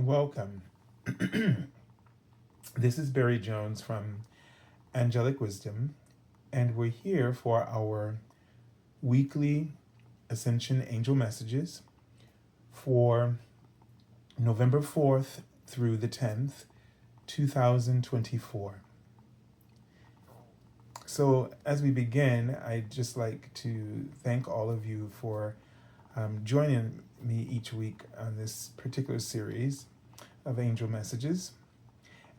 Welcome. This is Barry Jones from Angelic Wisdom, and we're here for our weekly Ascension Angel Messages for November 4th through the 10th, 2024. So, as we begin, I'd just like to thank all of you for joining me each week on this particular series of angel messages,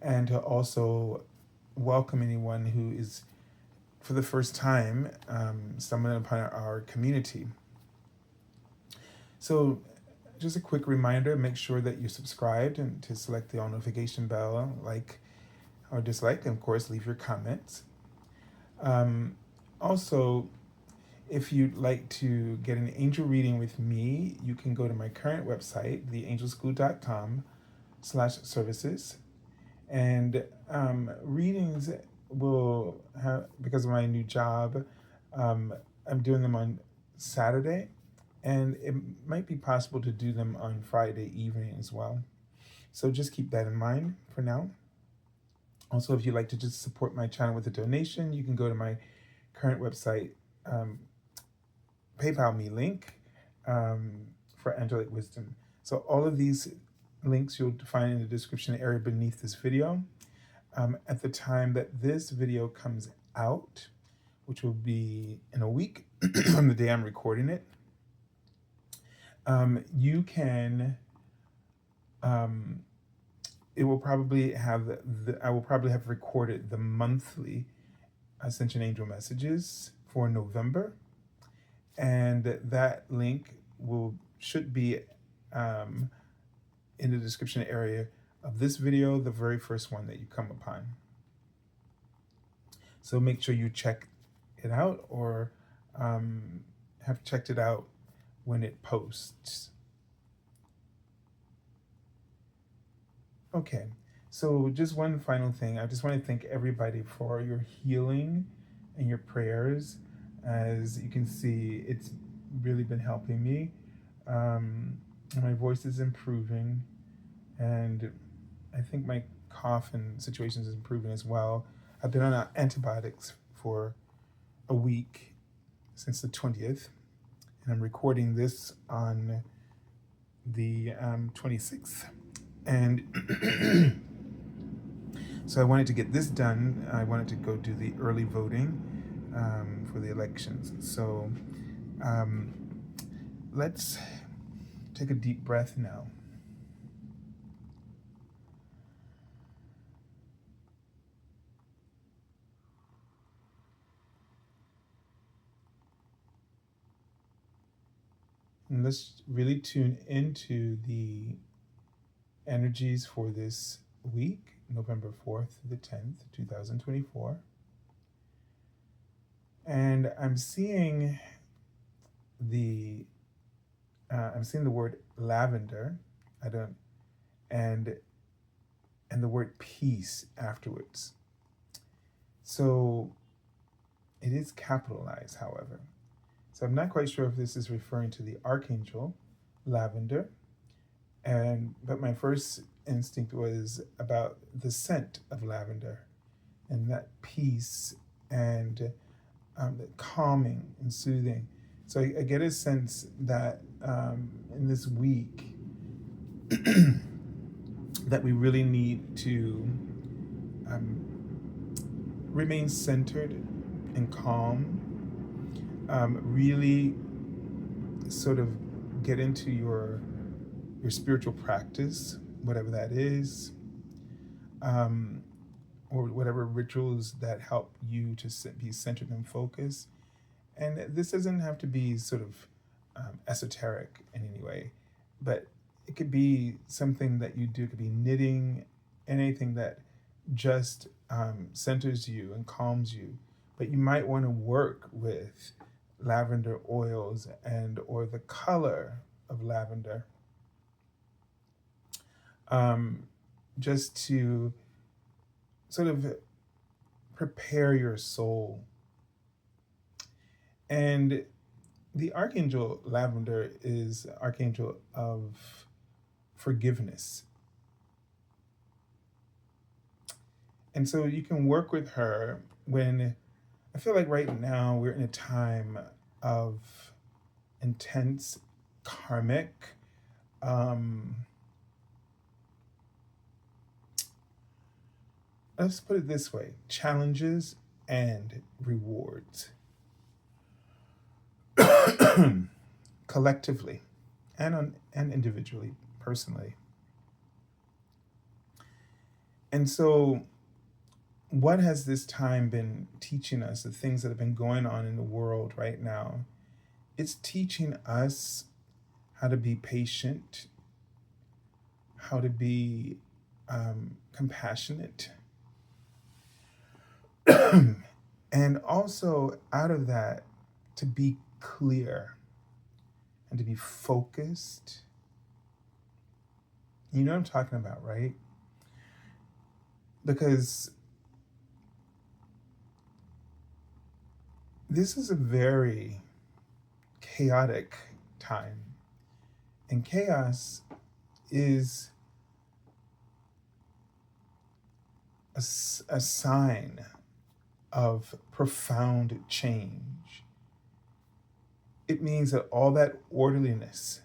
and to also welcome anyone who is for the first time stumbling upon our community. So just a quick reminder, make sure that you're subscribed and to select the all notification bell, like or dislike, and of course leave your comments. Also, if you'd like to get an angel reading with me, you can go to my current website, theangelschool.com/services. And readings will have, because of my new job, I'm doing them on Saturday, and it might be possible to do them on Friday evening as well. So just keep that in mind for now. Also, if you'd like to just support my channel with a donation, you can go to my current website, PayPal me link for Angelic Wisdom. So all of these links you'll find in the description area beneath this video. At the time that this video comes out, which will be in a week from the day I'm recording it, you can, it will probably have, I will probably have recorded the monthly Ascension Angel Messages for November, and that link should be in the description area of this video, the very first one that you come upon. So make sure you check it out, or have checked it out when it posts. Okay, so just one final thing. I just want to thank everybody for your healing and your prayers. As you can see, it's really been helping me. My voice is improving, and I think my cough and situations is improving as well. I've been on antibiotics for a week since the 20th, and I'm recording this on the 26th. And so I wanted to get this done. I wanted to go do the early voting for the elections. So let's take a deep breath now. And let's really tune into the energies for this week, November 4th to the 10th, 2024. And I'm seeing the word lavender, and the word peace afterwards. So it is capitalized, however. So I'm not quite sure if this is referring to the Archangel lavender, but my first instinct was about the scent of lavender and that peace and the calming and soothing. So I get a sense that in this week that we really need to remain centered and calm, really sort of get into your spiritual practice, whatever that is, or whatever rituals that help you to be centered and focused. And this doesn't have to be sort of esoteric in any way, but it could be something that you do. It could be knitting, anything that just centers you and calms you. But you might want to work with lavender oils or the color of lavender, just to sort of prepare your soul. And the Archangel Lavender is Archangel of forgiveness. And so you can work with her when I feel like right now we're in a time of intense karmic um, let's put it this way, challenges and rewards collectively and individually, personally. And so what has this time been teaching us, the things that have been going on in the world right now? It's teaching us how to be patient, how to be compassionate, and also out of that, to be clear and to be focused. You know what I'm talking about, right? Because this is a very chaotic time. And chaos is a sign of profound change. It means that all that orderliness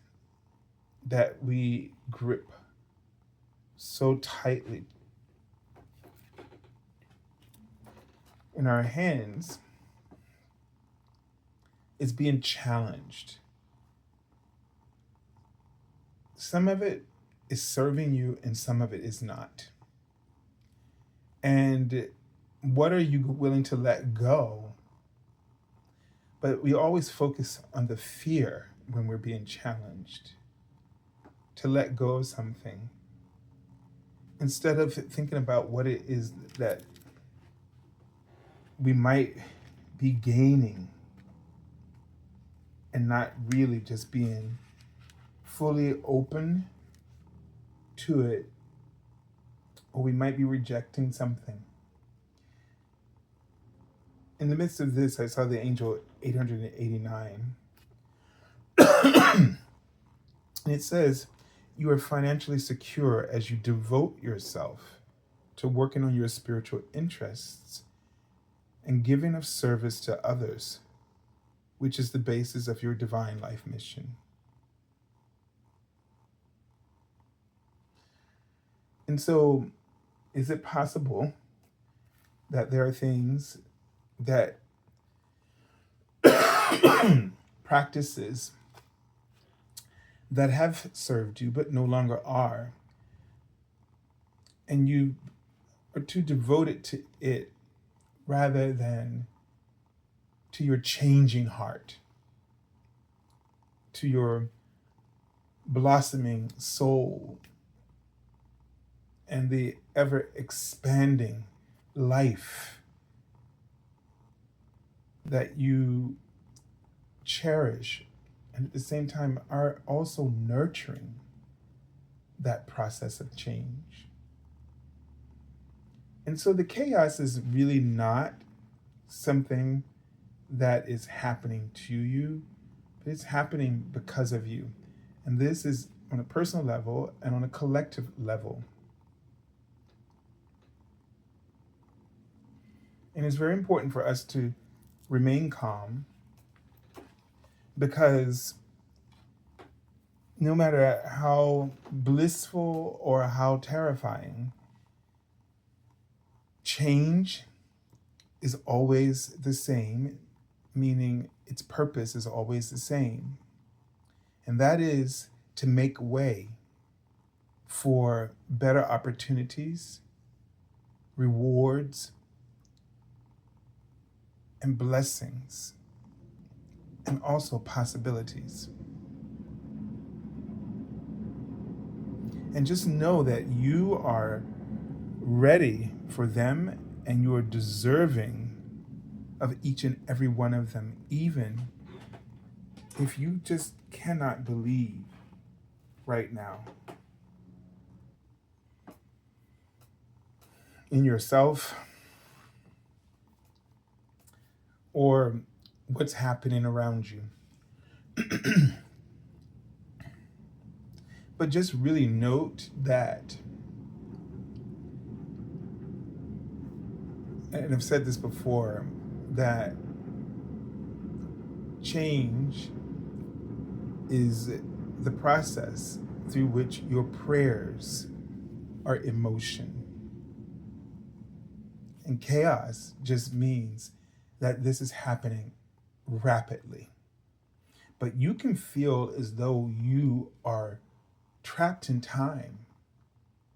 that we grip so tightly in our hands is being challenged. Some of it is serving you and some of it is not. And what are you willing to let go? But we always focus on the fear when we're being challenged to let go of something instead of thinking about what it is that we might be gaining and not really just being fully open to it, or we might be rejecting something. In the midst of this, I saw the angel 889. And it says, you are financially secure as you devote yourself to working on your spiritual interests and giving of service to others, which is the basis of your divine life mission. And so, is it possible that there are things that practices that have served you but no longer are, and you are too devoted to it rather than to your changing heart, to your blossoming soul, and the ever expanding life that you cherish, and at the same time are also nurturing that process of change. And so the chaos is really not something that is happening to you, but it's happening because of you. And this is on a personal level and on a collective level. And it's very important for us to remain calm, because no matter how blissful or how terrifying, change is always the same, meaning its purpose is always the same. And that is to make way for better opportunities, rewards, and blessings, and also possibilities. And just know that you are ready for them and you are deserving of each and every one of them, even if you just cannot believe right now in yourself or what's happening around you. But just really note that and I've said this before, that change is the process through which your prayers are emotion. And chaos just means that this is happening rapidly. But you can feel as though you are trapped in time,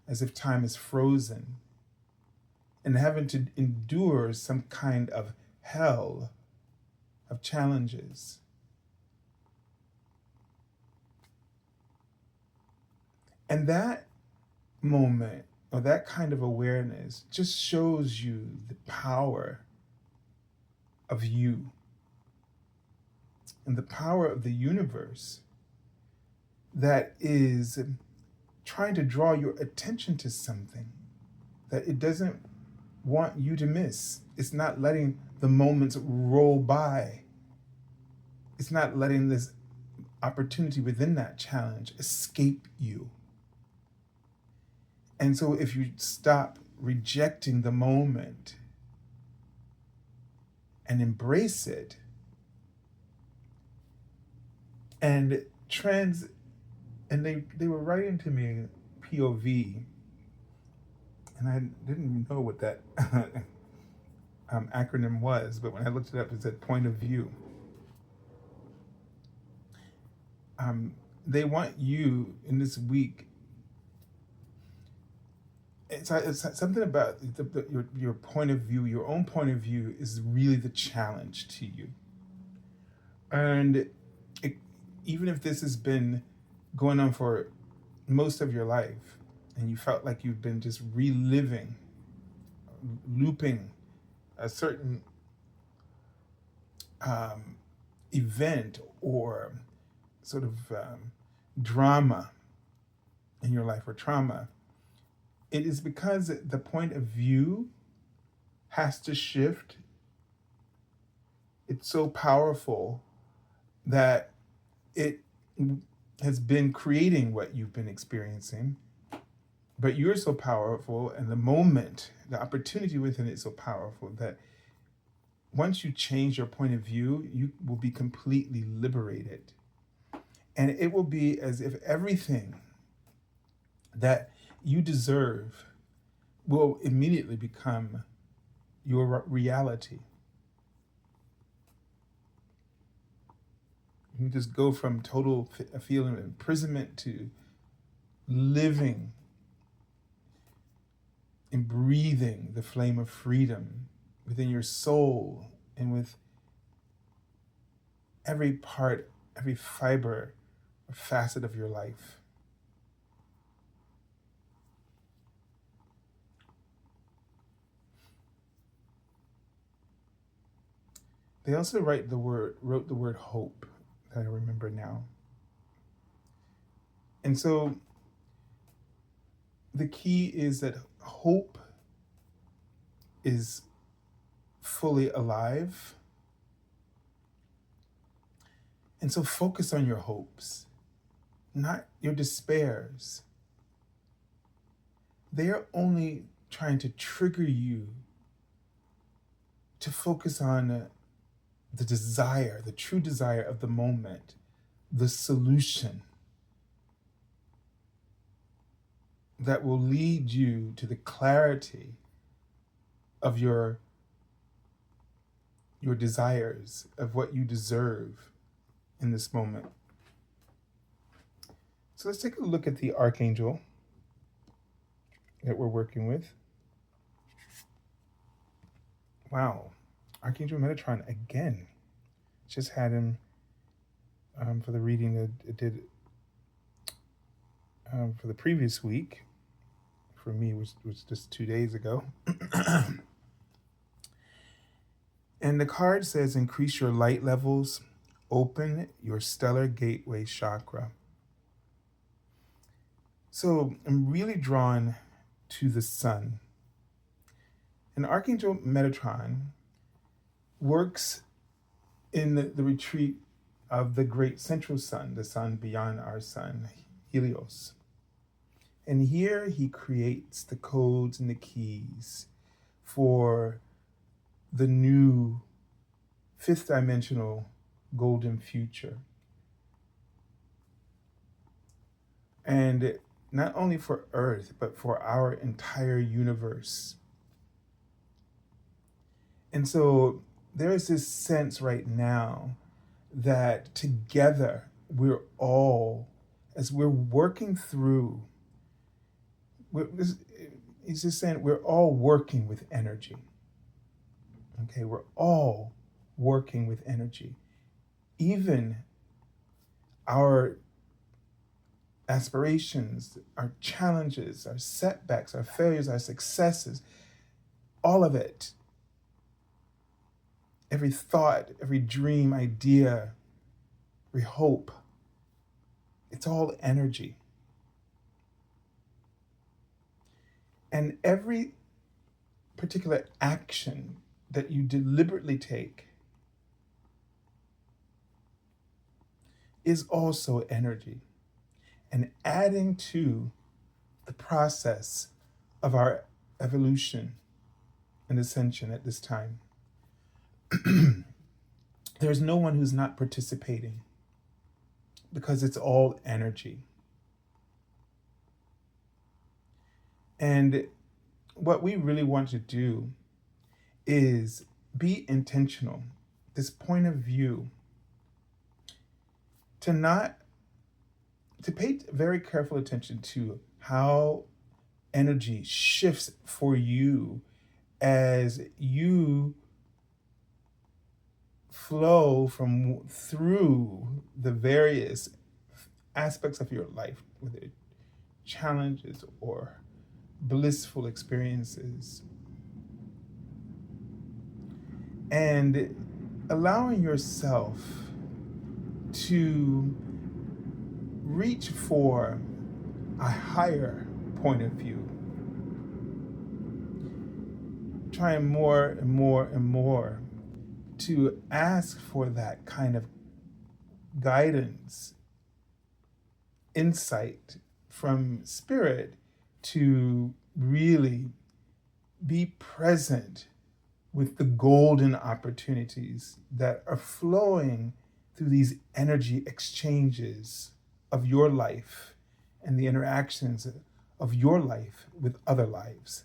as if time is frozen, and having to endure some kind of hell of challenges. And that moment, or that kind of awareness, just shows you the power of you and the power of the universe that is trying to draw your attention to something that it doesn't want you to miss. It's not letting the moments roll by. It's not letting this opportunity within that challenge escape you. And so if you stop rejecting the moment and embrace it, and they were writing to me POV, and I didn't know what that acronym was, but when I looked it up, it said point of view. They want you in this week. It's something about your point of view, your own point of view is really the challenge to you. And even if this has been going on for most of your life, and you felt like you've been just reliving, looping a certain event or sort of drama in your life, or trauma, it is because the point of view has to shift. It's so powerful that it has been creating what you've been experiencing, but you're so powerful, and the moment, the opportunity within it is so powerful that once you change your point of view, you will be completely liberated. And it will be as if everything that you deserve will immediately become your reality. You just go from total feeling of imprisonment to living and breathing the flame of freedom within your soul and with every part, every fiber or facet of your life. They also wrote the word hope, that I remember now. And so the key is that hope is fully alive. And so focus on your hopes, not your despairs. They are only trying to trigger you to focus on the desire, the true desire of the moment, the solution that will lead you to the clarity of your desires, of what you deserve in this moment. So let's take a look at the Archangel that we're working with. Wow, Archangel Metatron again. Just had him for the reading that it did for the previous week. For me, was just 2 days ago. And the card says, increase your light levels, open your stellar gateway chakra. So I'm really drawn to the sun. And Archangel Metatron works in the retreat of the great central sun, the sun beyond our sun, Helios. And here he creates the codes and the keys for the new fifth dimensional golden future. And not only for Earth, but for our entire universe. And so there is this sense right now that together we're all, as we're working through, he's just saying we're all working with energy. Okay, we're all working with energy. Even our aspirations, our challenges, our setbacks, our failures, our successes, all of it, every thought, every dream, idea, every hope, it's all energy. And every particular action that you deliberately take is also energy, and adding to the process of our evolution and ascension at this time. There's no one who's not participating, because it's all energy. And what we really want to do is be intentional, this point of view, to pay very careful attention to how energy shifts for you as you flow through the various aspects of your life, whether challenges or blissful experiences, and allowing yourself to reach for a higher point of view, trying more and more and more to ask for that kind of guidance, insight from spirit, to really be present with the golden opportunities that are flowing through these energy exchanges of your life and the interactions of your life with other lives.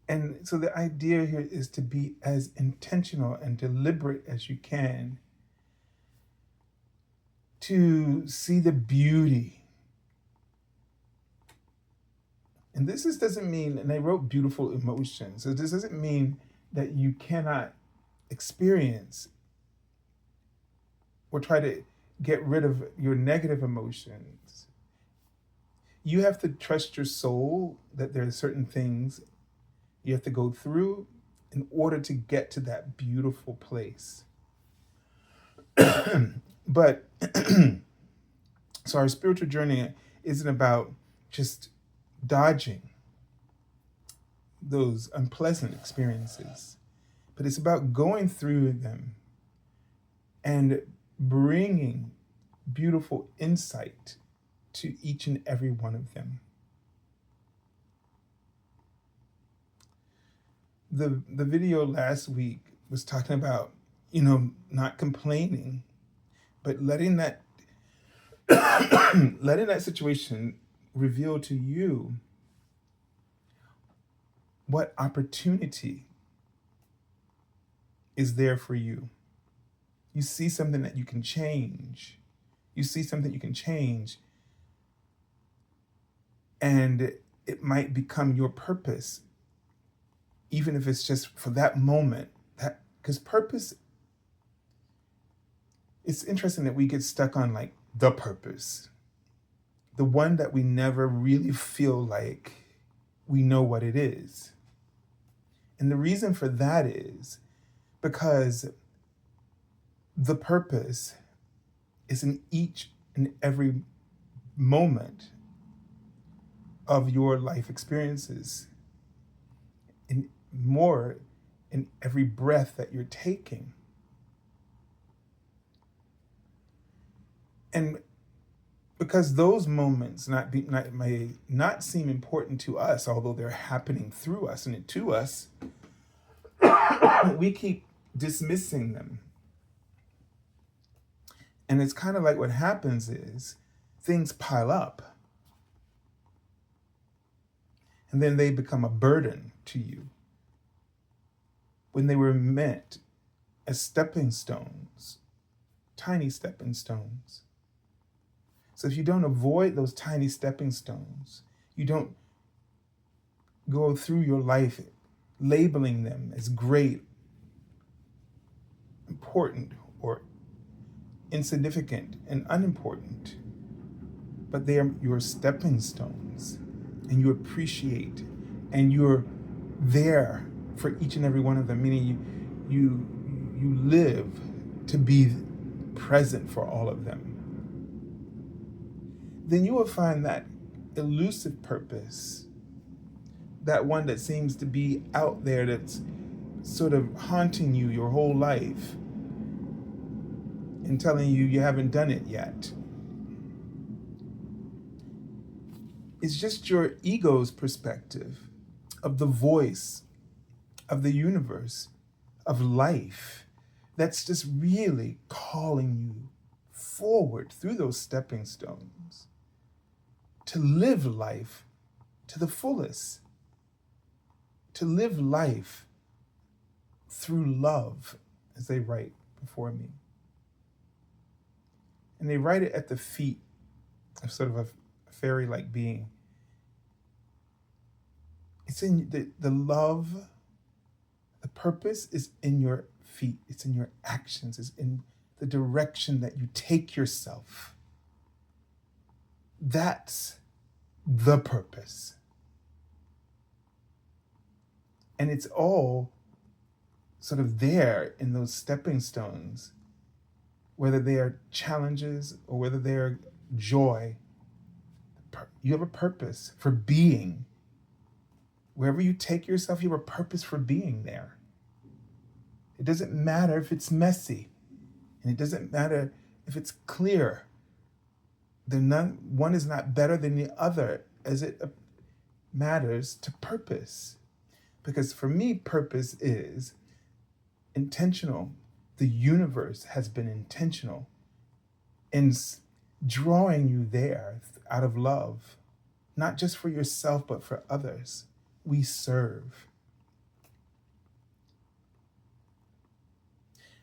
And so the idea here is to be as intentional and deliberate as you can to see the beauty. And this doesn't mean, and I wrote beautiful emotions, so this doesn't mean that you cannot experience or try to get rid of your negative emotions. You have to trust your soul that there are certain things you have to go through in order to get to that beautiful place. But so our spiritual journey isn't about just dodging those unpleasant experiences, but it's about going through them and bringing beautiful insight to each and every one of them. The video last week was talking about, not complaining, but letting that letting that situation reveal to you what opportunity is there for you. You see something that you can change. And it might become your purpose, even if it's just for that moment. Because purpose, it's interesting that we get stuck on like the purpose, the one that we never really feel like we know what it is. And the reason for that is because the purpose is in each and every moment of your life experiences, in every breath that you're taking. And because those moments may not seem important to us, although they're happening through us and to us, we keep dismissing them. And it's kind of like what happens is things pile up and then they become a burden to you when they were meant as stepping stones, tiny stepping stones. So if you don't avoid those tiny stepping stones, you don't go through your life labeling them as great, important, or insignificant and unimportant, but they are your stepping stones, and you appreciate, and you're there for each and every one of them, meaning you live to be present for all of them. Then you will find that elusive purpose, that one that seems to be out there, that's sort of haunting you your whole life and telling you you haven't done it yet. It's just your ego's perspective of the voice of the universe, of life, that's just really calling you forward through those stepping stones to live life to the fullest, to live life through love, as they write before me. And they write it at the feet of sort of a fairy-like being. It's in the love, the purpose is in your feet. It's in your actions. It's in the direction that you take yourself. That's the purpose. And it's all sort of there in those stepping stones, whether they are challenges or whether they are joy. You have a purpose for being. Wherever you take yourself, you have a purpose for being there. It doesn't matter if it's messy, and it doesn't matter if it's clear. One is not better than the other as it matters to purpose. Because for me, purpose is intentional. The universe has been intentional in drawing you there out of love, not just for yourself, but for others. We serve.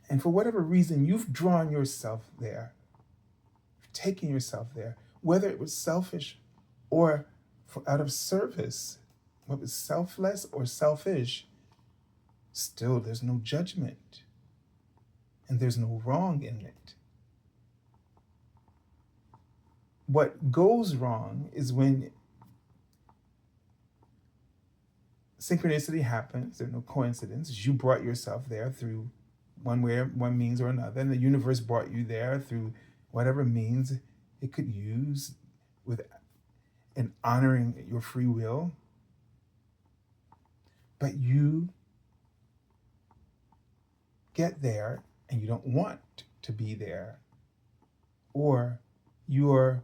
And for whatever reason, you've drawn yourself there, you've taken yourself there, whether it was selfish or out of service, whether it was selfless or selfish, still there's no judgment and there's no wrong in it. What goes wrong is when synchronicity happens. There's no coincidence. You brought yourself there through one way, one means or another, and the universe brought you there through whatever means it could use, with and honoring your free will. But you get there and you don't want to be there, or you're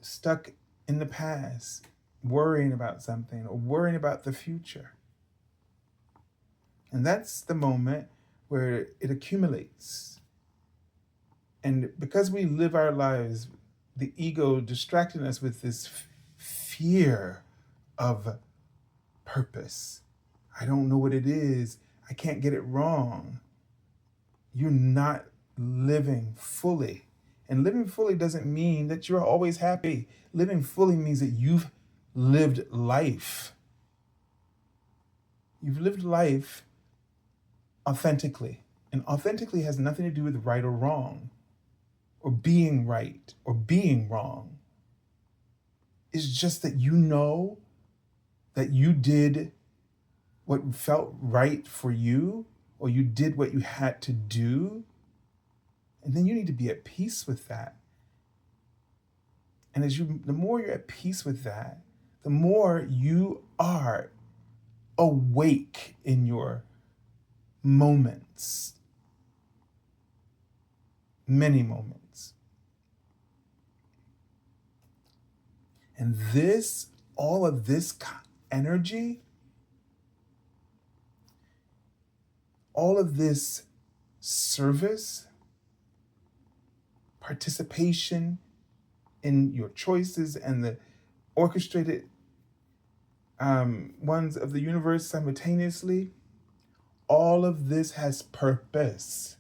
stuck in the past, worrying about something or worrying about the future. And that's the moment where it accumulates. And because we live our lives, the ego distracting us with this fear of purpose. I don't know what it is. I can't get it wrong. You're not living fully. And living fully doesn't mean that you're always happy. Living fully means that you've lived life. You've lived life authentically. And authentically has nothing to do with right or wrong, or being right or being wrong. It's just that you know that you did what felt right for you, or you did what you had to do. And then you need to be at peace with that. And the more you're at peace with that, the more you are awake in your moments. Many moments. And this, all of this energy, all of this service, participation in your choices and the orchestrated ones of the universe simultaneously, all of this has purpose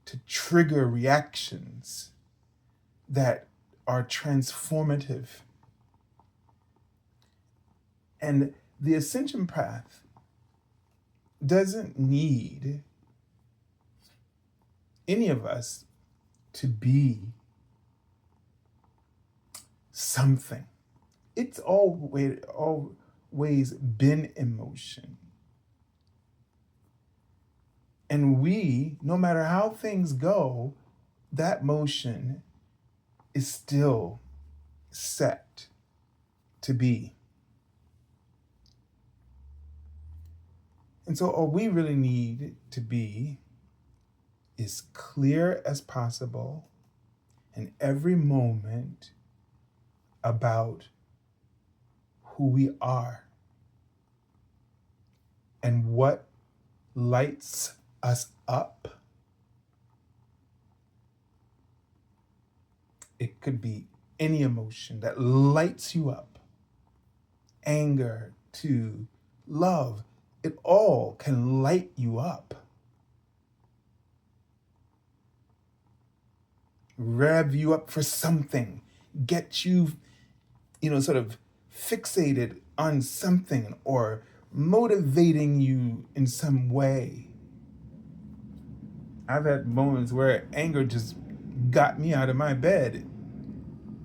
to trigger reactions that are transformative. And the ascension path doesn't need any of us to be something. It's always been in motion. And we, no matter how things go, that motion is still set to be. And so all we really need to be is clear as possible in every moment about who we are and what lights us up. It could be any emotion that lights you up. Anger to love, it all can light you up. Rev you up for something, get you, sort of fixated on something or motivating you in some way. I've had moments where anger just got me out of my bed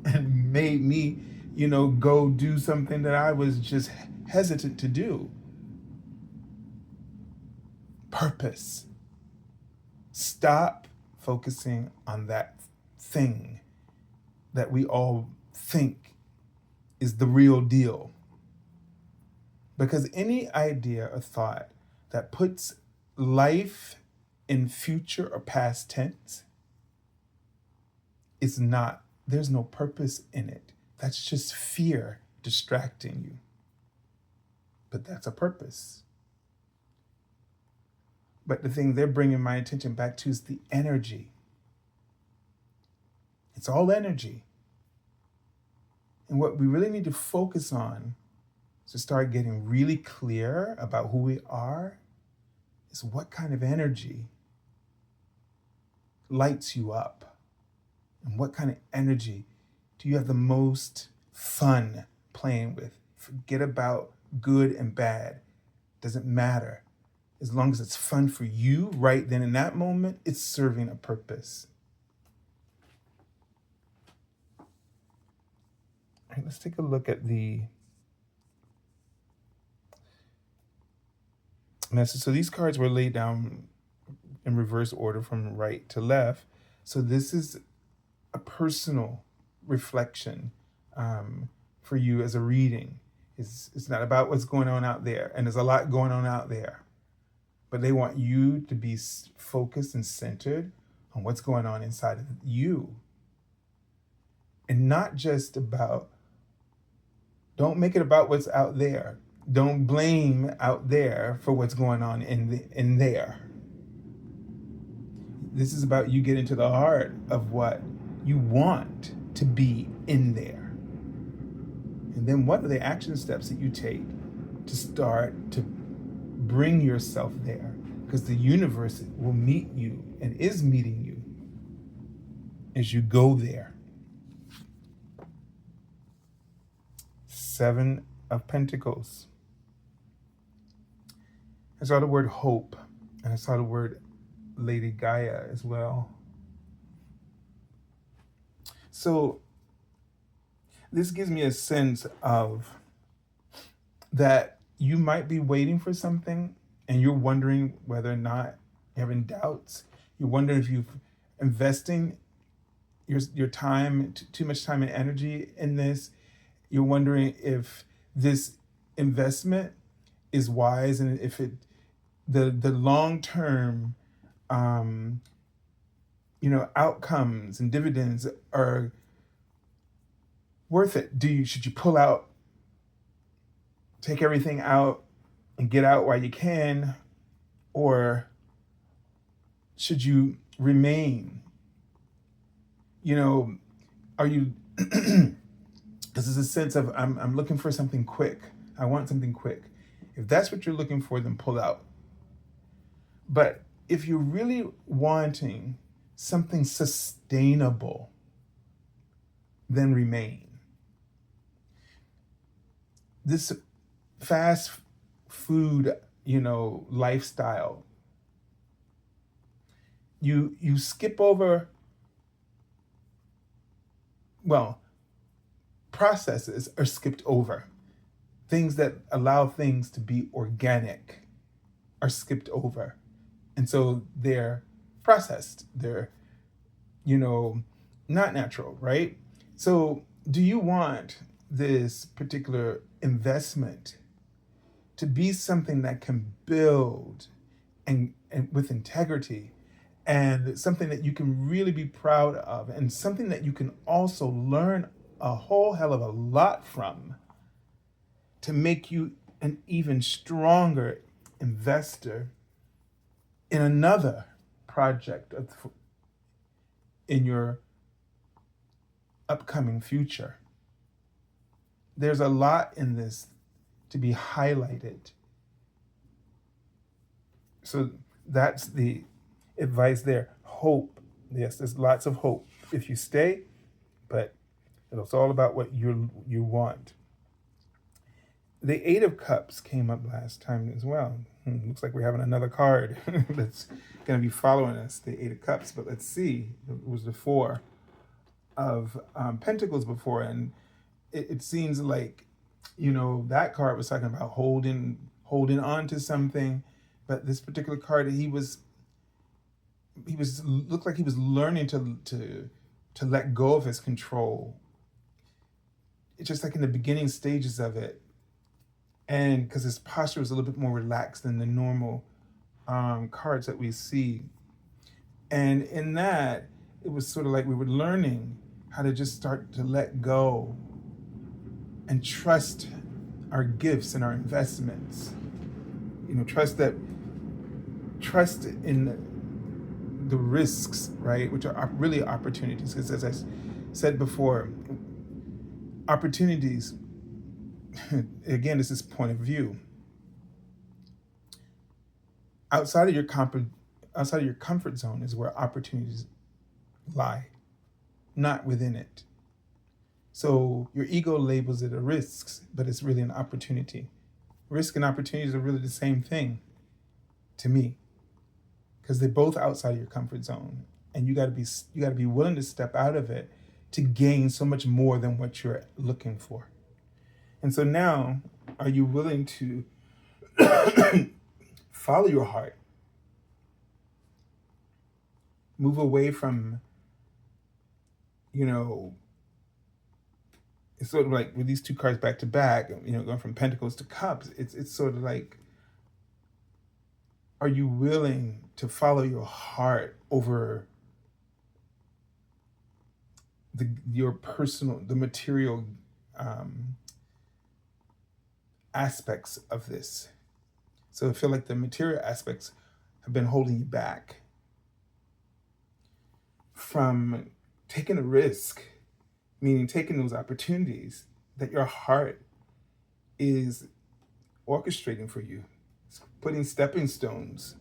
and made me, go do something that I was just hesitant to do. Purpose. Stop focusing on that thing that we all think is the real deal. Because any idea or thought that puts life in future or past tense is not, there's no purpose in it. That's just fear distracting you. But that's a purpose. But the thing they're bringing my attention back to is the energy. It's all energy. And what we really need to focus on is to start getting really clear about who we are, is what kind of energy lights you up? And what kind of energy do you have the most fun playing with? Forget about good and bad. Doesn't matter. As long as it's fun for you right then in that moment, it's serving a purpose. All right, let's take a look at the message. So these cards were laid down in reverse order from right to left. So this is a personal reflection for you as a reading. It's not about what's going on out there, and there's a lot going on out there. But they want you to be focused and centered on what's going on inside of you. And not just about, don't make it about what's out there. Don't blame out there for what's going on in there. This is about you getting to the heart of what you want to be in there. And then what are the action steps that you take to start to bring yourself there? Because the universe will meet you and is meeting you as you go there. 7 of Pentacles. I saw the word hope, and I saw the word Lady Gaia as well. So this gives me a sense of that you might be waiting for something and you're wondering whether or not, you're having doubts. You're wondering if you're investing your time, too much time and energy in this. You're wondering if this investment is wise and if the long-term outcomes and dividends are worth it? Should you pull out, take everything out and get out while you can? Or should you remain? Are you, this is a sense of, I'm looking for something quick. I want something quick. If that's what you're looking for, then pull out. But if you're really wanting something sustainable, then remain. This fast food, lifestyle, you skip over, processes are skipped over. Things that allow things to be organic are skipped over. And so they're processed. They're, not natural, right? So do you want this particular investment to be something that can build and with integrity, and something that you can really be proud of, and something that you can also learn a whole hell of a lot from, to make you an even stronger investor in another project in your upcoming future? There's a lot in this to be highlighted. So that's the advice there. Hope. Yes, there's lots of hope if you stay, but it's all about what you want. The Eight of Cups came up last time as well. Looks like we're having another card that's going to be following us, the Eight of Cups. But let's see. It was the Four of Pentacles before, and it seems like, that card was talking about holding on to something. But this particular card, he looked like he was learning to let go of his control. It's just like in the beginning stages of it. And because his posture was a little bit more relaxed than the normal cards that we see. And in that, it was sort of like we were learning how to just start to let go and trust our gifts and our investments. Trust in the risks, right? Which are really opportunities. Because as I said before, opportunities, again, this is point of view. Outside of your comfort zone is where opportunities lie, not within it. So your ego labels it a risk, but it's really an opportunity. Risk and opportunities are really the same thing to me, because they're both outside of your comfort zone, and you got to be willing to step out of it to gain so much more than what you're looking for. And so now, are you willing to follow your heart? Move away from, it's sort of like with these two cards back to back, going from Pentacles to Cups, it's sort of like, are you willing to follow your heart over the material aspects of this? So I feel like the material aspects have been holding you back from taking a risk, meaning taking those opportunities that your heart is orchestrating for you. It's putting stepping stones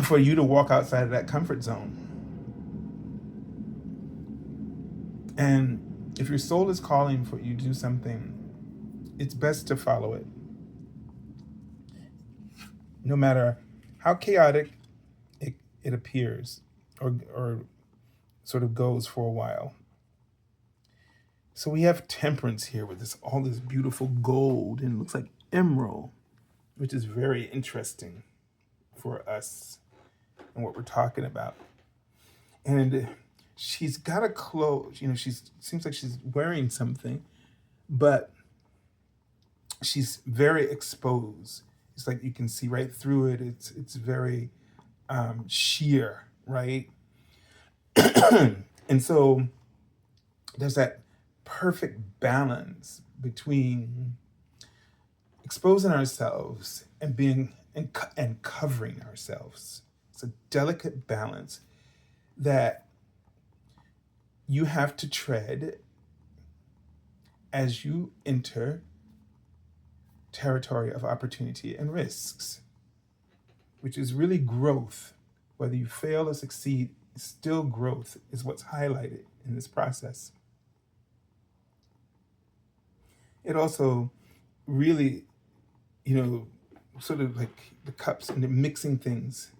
for you to walk outside of that comfort zone. And if your soul is calling for you to do something, it's best to follow it. No matter how chaotic it appears or sort of goes for a while. So we have Temperance here with all this beautiful gold, and it looks like emerald, which is very interesting for us and what we're talking about. And she's got a clothes, seems like she's wearing something, but she's very exposed. It's like you can see right through it. It's very sheer, right? And so there's that perfect balance between exposing ourselves and being and covering ourselves. It's a delicate balance that you have to tread as you enter territory of opportunity and risks, which is really growth. Whether you fail or succeed, still growth is what's highlighted in this process. It also really, sort of like the cups and the mixing things.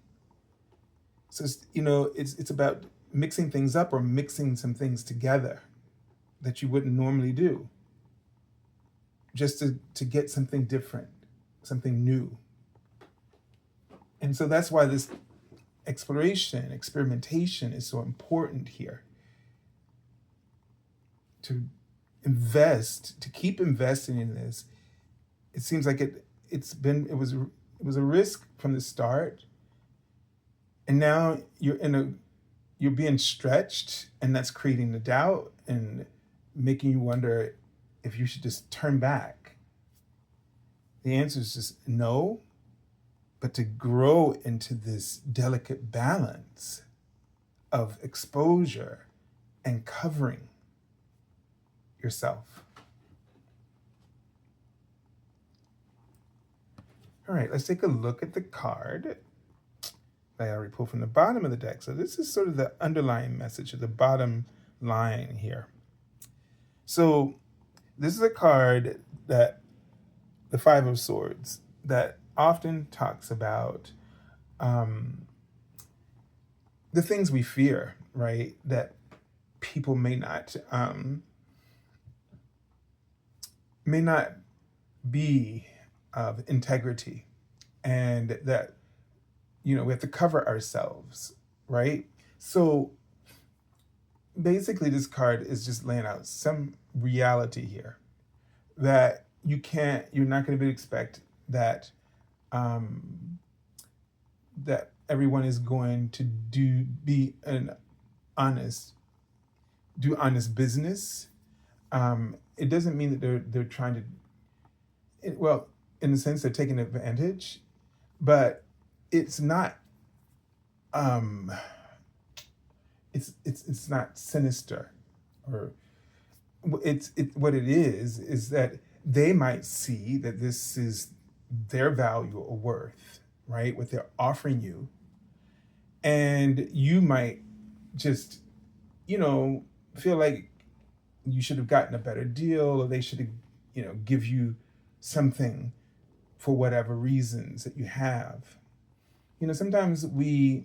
So it's about mixing things up or mixing some things together that you wouldn't normally do, just to get something different, something new. And so that's why this experimentation is so important here. To keep investing in this. It seems like it was a risk from the start, and now you're being stretched, and that's creating the doubt and making you wonder if you should just turn back. The answer is just no, but to grow into this delicate balance of exposure and covering yourself. All right, let's take a look at the card that I already pulled from the bottom of the deck. So this is sort of the underlying message of the bottom line here. So this is a card that the Five of Swords that often talks about the things we fear, right? That people may not be of integrity, and that we have to cover ourselves, right? So basically this card is just laying out some reality here that you're not going to expect that that everyone is going to do honest business. It doesn't mean that they're trying to, well, in a sense they're taking advantage, but it's not it's not sinister, or what it is that they might see that this is their value or worth, right? What they're offering you, and you might just feel like you should have gotten a better deal, or they should have give you something for whatever reasons that you have. Sometimes we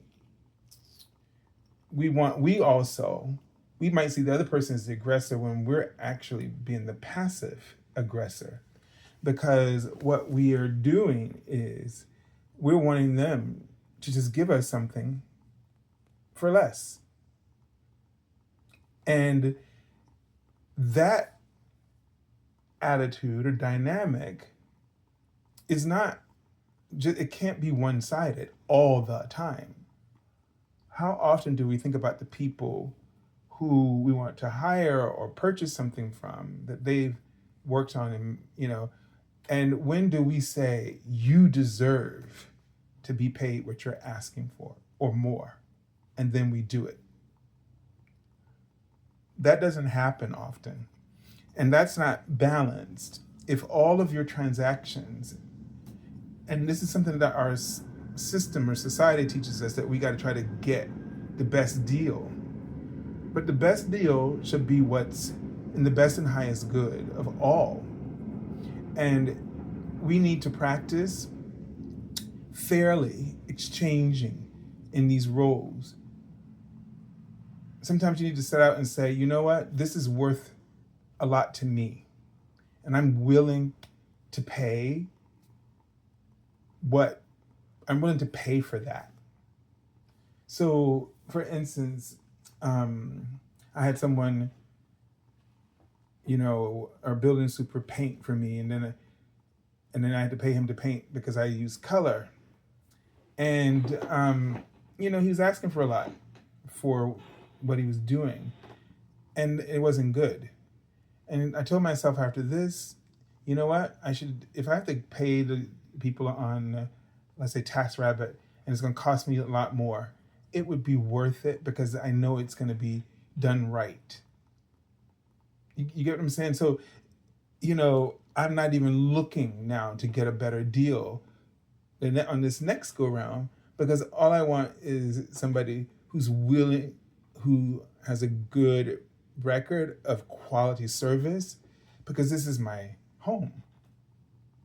might see the other person as the aggressor when we're actually being the passive aggressor, because what we are doing is we're wanting them to just give us something for less. And that attitude or dynamic is not just, it can't be one-sided all the time. How often do we think about the people who we want to hire or purchase something from that they've worked on, and when do we say you deserve to be paid what you're asking for or more, and then we do it? That doesn't happen often, and that's not balanced. If all of your transactions, and this is something that our system or society teaches us, that we got to try to get the best deal, but the best deal should be what's in the best and highest good of all. And we need to practice fairly exchanging in these roles. Sometimes you need to set out and say, you know what, this is worth a lot to me, and I'm willing to pay what I'm willing to pay for that. So, for instance, I had someone, our building super paint for me, and then I had to pay him to paint because I use color, and he was asking for a lot for what he was doing, and it wasn't good. And I told myself after this, you know what? I should, if I have to pay the people on, let's say, TaskRabbit, and it's going to cost me a lot more, it would be worth it because I know it's going to be done right. You get what I'm saying? So, I'm not even looking now to get a better deal on this next go round because all I want is somebody who's willing, who has a good record of quality service, because this is my home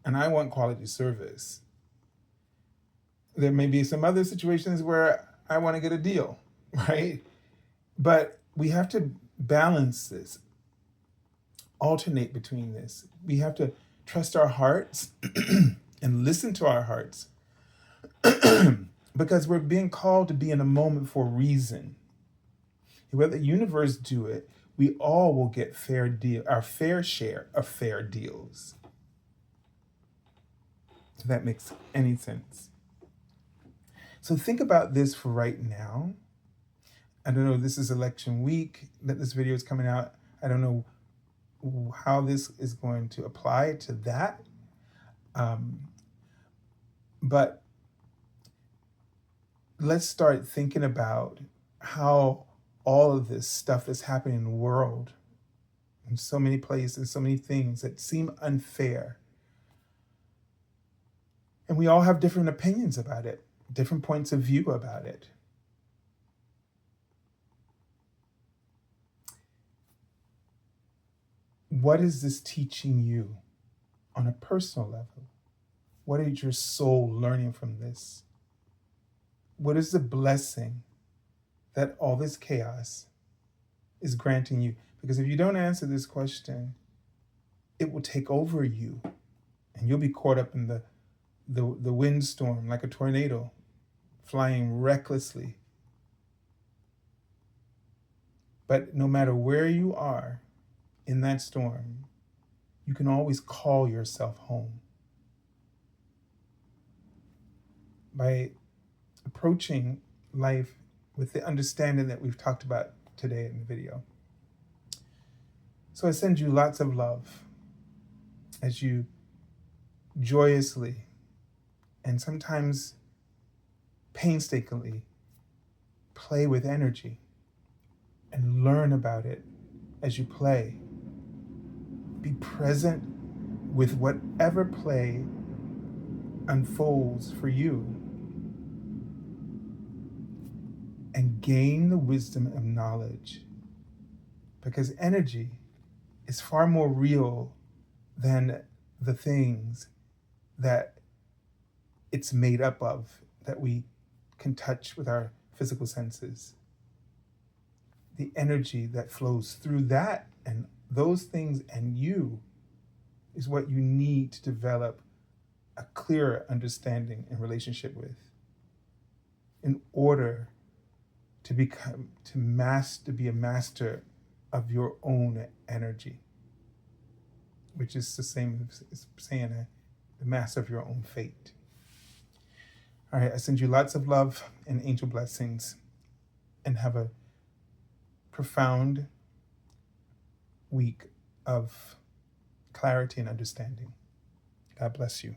and I want quality service. There may be some other situations where I want to get a deal, right? But we have to balance this, alternate between this. We have to trust our hearts and listen to our hearts because we're being called to be in a moment for a reason. Let the universe do it. We all will get our fair share of fair deals. If that makes any sense. So think about this for right now. I don't know, this is election week that this video is coming out. I don't know how this is going to apply to that. But let's start thinking about how all of this stuff that's happening in the world, in so many places, so many things that seem unfair. And we all have different opinions about it, different points of view about it. What is this teaching you on a personal level? What is your soul learning from this? What is the blessing that all this chaos is granting you? Because if you don't answer this question, it will take over you and you'll be caught up in the windstorm like a tornado, flying recklessly. But no matter where you are in that storm, you can always call yourself home. By approaching life with the understanding that we've talked about today in the video. So I send you lots of love as you joyously and sometimes painstakingly play with energy and learn about it as you play. Be present with whatever play unfolds for you and gain the wisdom of knowledge, because energy is far more real than the things that it's made up of that we can touch with our physical senses. The energy that flows through that and those things and you is what you need to develop a clearer understanding and relationship with in order to be a master of your own energy, which is the same as saying the master of your own fate. All right, I send you lots of love and angel blessings, and have a profound week of clarity and understanding. God bless you.